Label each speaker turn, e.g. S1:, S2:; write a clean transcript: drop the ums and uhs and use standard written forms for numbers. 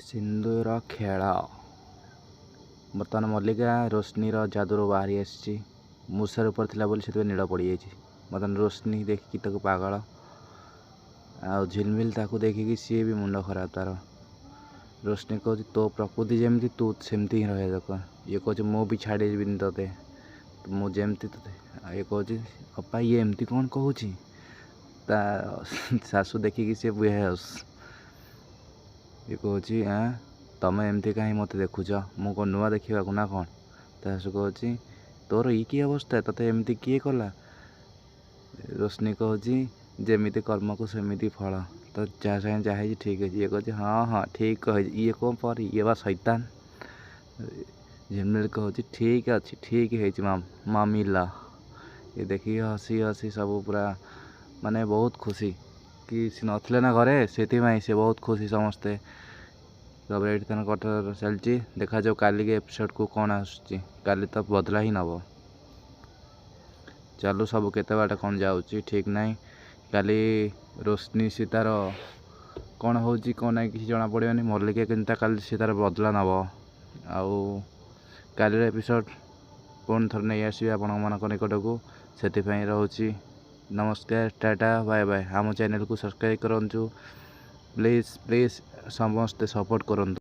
S1: सिंदूर खेल बर्तमान मल्लिका रोशनी जादूर बाहरी आसी मूषार ऊपर थिला बोली से नीड़ पड़ जाए। बर्तमान रोशनी देखिकी ताको पागल आ झिलमिल ताको देखिकी सी भी मुंड खराब तार। रोशनी कह तो प्रकृति जमी तू सेमती ही रहा दरकार। ये कह मु भी छाड़बी ते मुझे ये कह अपा ये एमती कौन कहूँ शाशु देखिकी सी बेहोश। ये कह तमें एमती कहीं मत देखुच मु कौन नुआ देखा ना कौन। शाशु कह तोर ये कि अवस्था तते एमती किए कला। रोशनी कह जमीती कर्म को सेमिति फल तो जहाँ सागे जहाँ ठीक है। ये कह हाँ हाँ ठीक कह ये कौन पर ये बा शैतान। झिलमिल कह ठीक अच्छे ठीक है मामिला। ये देखिए हसी हसी सब पूरा माने बहुत खुशी कि सी नथिले ना घरे से बहुत खुशी समस्ते। सब ये कटर चलती देखा जाओ काली के एपिसोड को कौन आसुची काली तो बदला ही नब। चलू सब केते बाट कौन जाऊँगी ठीक नहीं। काली रोशनी सी तार कौन हो कौन ना कि जना पड़ोनी मल्लिका किंता काली सी तार बदला नब। आउ काली एपिसोड पुणी थर नहीं आसबि आपण मान निकट को से रोची। नमस्कार टाटा बाय बाय। आम चैनल को सब्सक्राइब करूँ प्लीज प्लीज समस्ते सपोर्ट करूँ।